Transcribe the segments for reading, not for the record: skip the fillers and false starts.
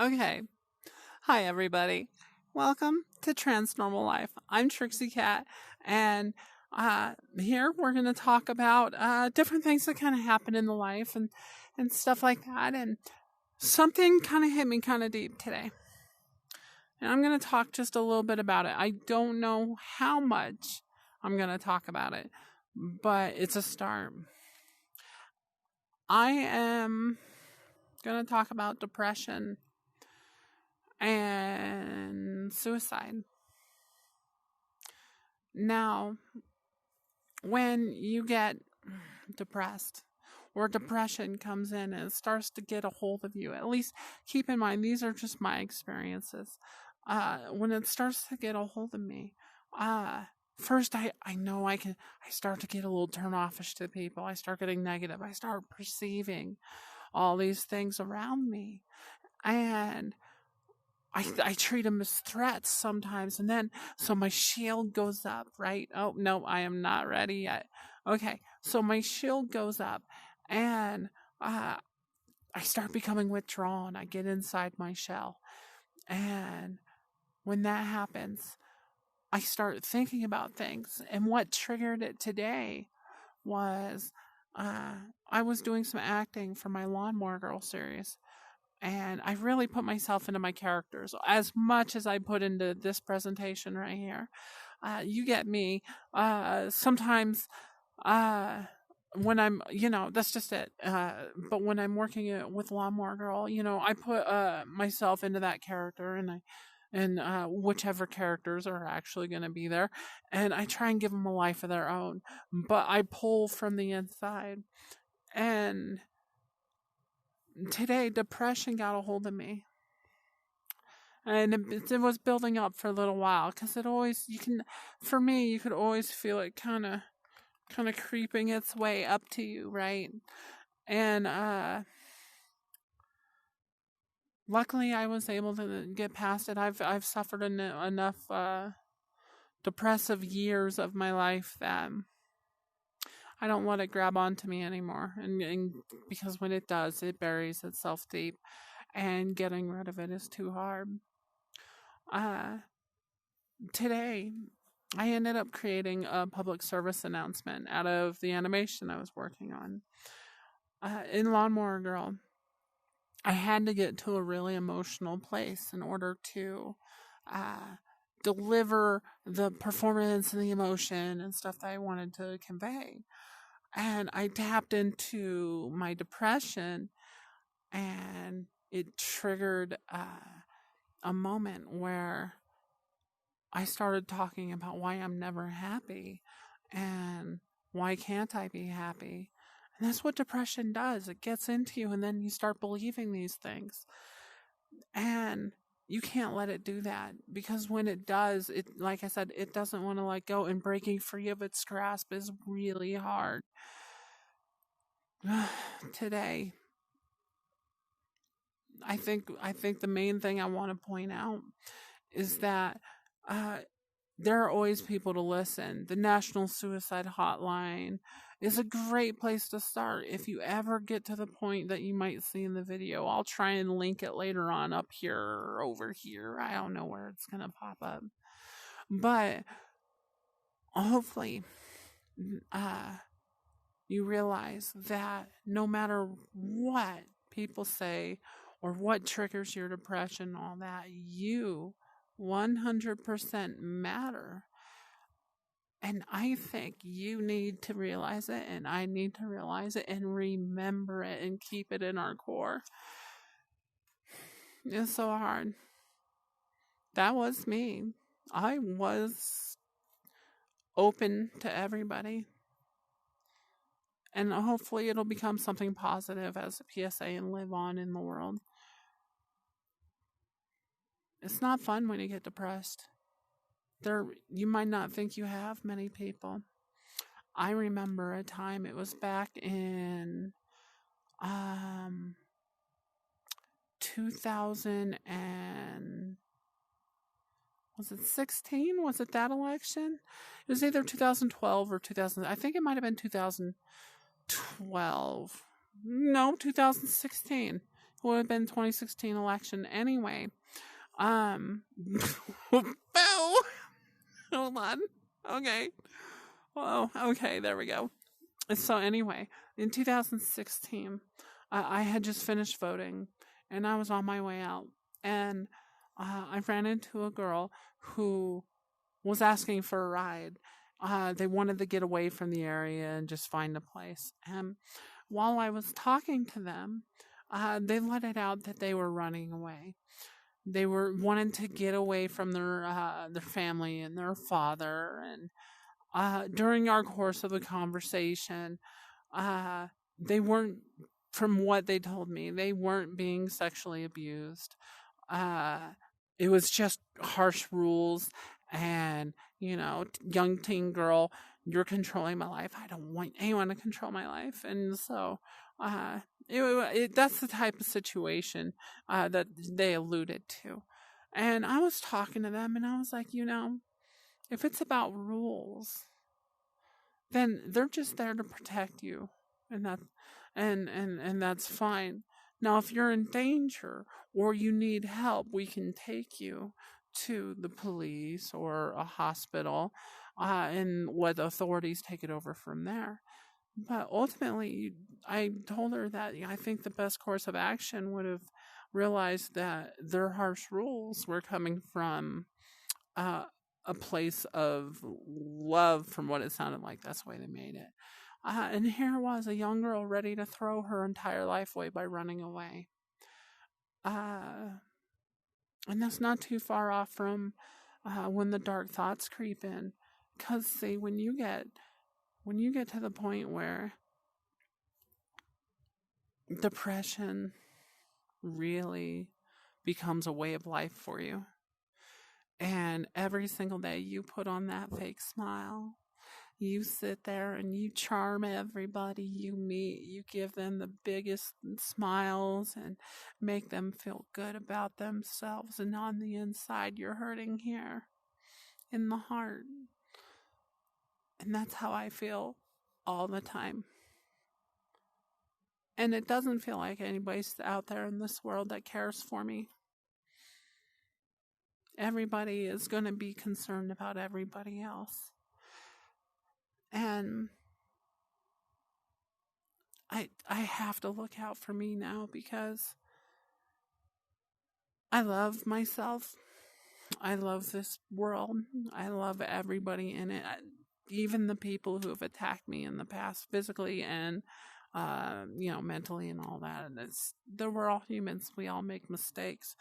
Okay. Hi, everybody. Welcome to Transnormal Life. I'm Trixie Cat, and here we're going to talk about different things that kind of happen in the life and stuff like that. And something kind of hit me kind of deep today. And I'm going to talk just a little bit about it. I don't know how much I'm going to talk about it, but it's a start. I am going to talk about depression and suicide. Now, when you get depressed or depression comes in and it starts to get a hold of you, at least keep in mind, these are just my experiences. When it starts to get a hold of me, first I know I start to get a little turn-offish to people. I start getting negative. I start perceiving all these things around me. And I treat them as threats sometimes. And then, so my shield goes up, right? Oh, no, I am not ready yet. Okay. So my shield goes up and, I start becoming withdrawn. I get inside my shell. And when that happens, I start thinking about things. And what triggered it today was, I was doing some acting for my Lawnmower Girl series. And I really put myself into my characters as much as I put into this presentation right here. You get me. Sometimes, when I'm, that's just it. But when I'm working with Lawnmower Girl, I put myself into that character, and whichever characters are actually going to be there, and I try and give them a life of their own. But I pull from the inside, and today depression got a hold of me, and it was building up for a little while, because for me, you could always feel it kind of creeping its way up to you, right? And luckily I was able to get past it. I've suffered enough depressive years of my life that I don't let it grab onto me anymore, and because when it does, it buries itself deep, and getting rid of it is too hard. Today, I ended up creating a public service announcement out of the animation I was working on. In Lawnmower Girl, I had to get to a really emotional place in order to deliver the performance and the emotion and stuff that I wanted to convey. And I tapped into my depression, and it triggered a moment where I started talking about why I'm never happy and why can't I be happy. And that's what depression does. It gets into you, and then you start believing these things. And you can't let it do that, because when it does, like I said, it doesn't want to let go, and breaking free of its grasp is really hard. Today, I think the main thing I want to point out is that there are always people to listen. The National Suicide Hotline is a great place to start. If you ever get to the point that you might see in the video, I'll try and link it later on up here or over here. I don't know where it's going to pop up. But hopefully, you realize that no matter what people say or what triggers your depression, all that, you 100% matter. And I think you need to realize it, and I need to realize it, and remember it, and keep it in our core. It's so hard. That was me. I was open to everybody. And hopefully it'll become something positive as a PSA and live on in the world. It's not fun when you get depressed. You might not think you have many people. I remember a time, it was back in 2000 and was it 16? Was it that election? It was either 2012 or 2000. I think it might have been 2012. No, 2016. It would have been 2016 election anyway. Bow. Hold on. Okay. Oh, okay. There we go. So anyway, in 2016, I had just finished voting, and I was on my way out, and I ran into a girl who was asking for a ride. They wanted to get away from the area and just find a place. And while I was talking to them, they let it out that they were running away. They were wanting to get away from their family and their father. And during our course of the conversation, they weren't, from what they told me, they weren't being sexually abused. Uh, it was just harsh rules and, young teen girl, you're controlling my life. I don't want anyone to control my life. And so, that's the type of situation that they alluded to. And I was talking to them and I was like, if it's about rules, then they're just there to protect you. And that's fine. Now, if you're in danger or you need help, we can take you to the police or a hospital, and let authorities take it over from there. But ultimately, I told her that I think the best course of action would have realized that their harsh rules were coming from a place of love, from what it sounded like. That's the way they made it. And here was a young girl ready to throw her entire life away by running away. And that's not too far off from when the dark thoughts creep in. Because, see, when you get to the point where depression really becomes a way of life for you, and every single day you put on that fake smile, you sit there and you charm everybody you meet. You give them the biggest smiles and make them feel good about themselves. And on the inside, you're hurting here in the heart. And that's how I feel all the time. And it doesn't feel like anybody's out there in this world that cares for me. Everybody is going to be concerned about everybody else. And I have to look out for me now because I love myself. I love this world. I love everybody in it. Even the people who have attacked me in the past, physically and, mentally and all that. And we're all humans. We all make mistakes.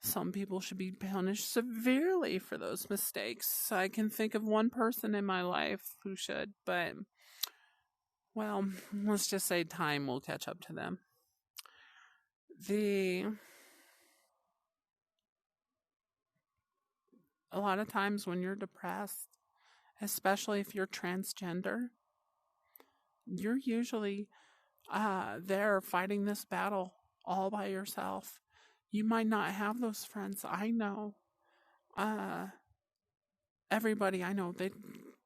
Some people should be punished severely for those mistakes. I can think of one person in my life who should, but, well, let's just say time will catch up to them. A lot of times when you're depressed, especially if you're transgender, you're usually there fighting this battle all by yourself. You might not have those friends. I know. Everybody I know,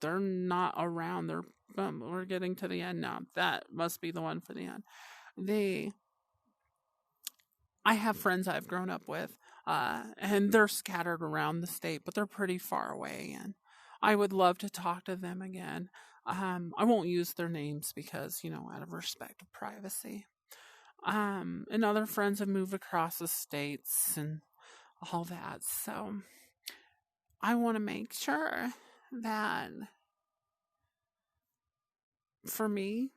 they're not around. We're getting to the end now. That must be the one for the end. I have friends I've grown up with, and they're scattered around the state, but they're pretty far away, and I would love to talk to them again. I won't use their names because, out of respect of privacy. And other friends have moved across the states and all that. So I want to make sure that for me,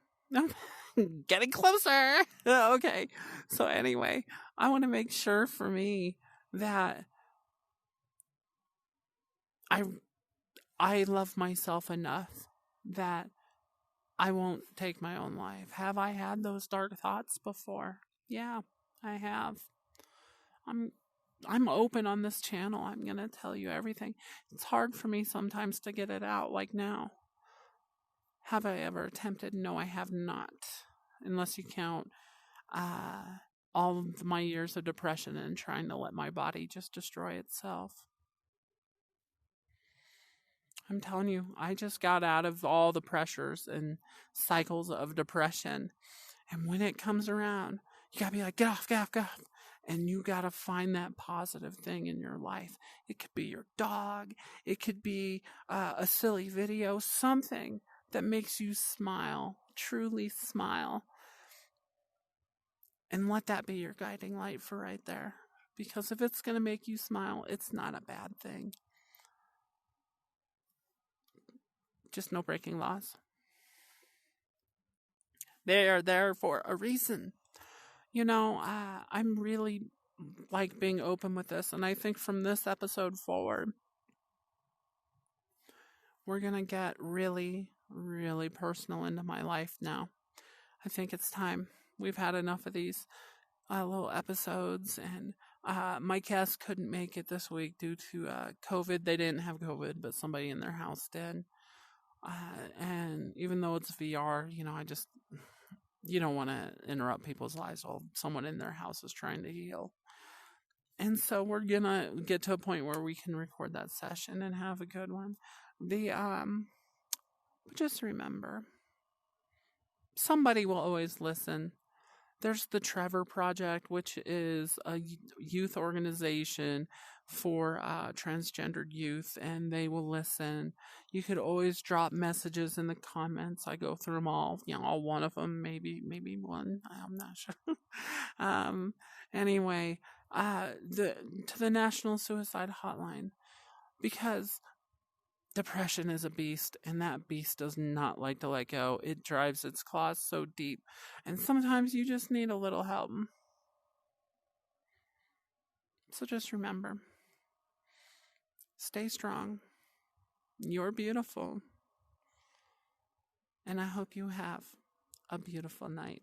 getting closer. Okay. So anyway, I want to make sure for me that I love myself enough that I won't take my own life. Have I had those dark thoughts before? Yeah, I have. I'm open on this channel. I'm going to tell you everything. It's hard for me sometimes to get it out like now. Have I ever attempted? No, I have not. Unless you count all of my years of depression and trying to let my body just destroy itself. I'm telling you, I just got out of all the pressures and cycles of depression. And when it comes around, You gotta be like, get off, get off, get off. And you gotta find that positive thing in your life. It could be your dog. It could be a silly video, something that makes you smile, truly smile. And let that be your guiding light for right there. Because if it's gonna make you smile, it's not a bad thing. Just no breaking laws. They are there for a reason. You know, I'm really like being open with this. And I think from this episode forward, we're going to get really, really personal into my life now. I think it's time. We've had enough of these little episodes. And my guest couldn't make it this week due to COVID. They didn't have COVID, but somebody in their house did. And even though it's VR, you know, you don't want to interrupt people's lives while someone in their house is trying to heal. And so we're going to get to a point where we can record that session and have a good one. Just remember, somebody will always listen. There's the Trevor Project, which is a youth organization for transgendered youth, and they will listen. You could always drop messages in the comments. I go through them all, all one of them, maybe one. I'm not sure. Anyway, to the National Suicide Hotline, because depression is a beast, and that beast does not like to let go. It drives its claws so deep, and sometimes you just need a little help. So just remember, stay strong. You're beautiful, and I hope you have a beautiful night.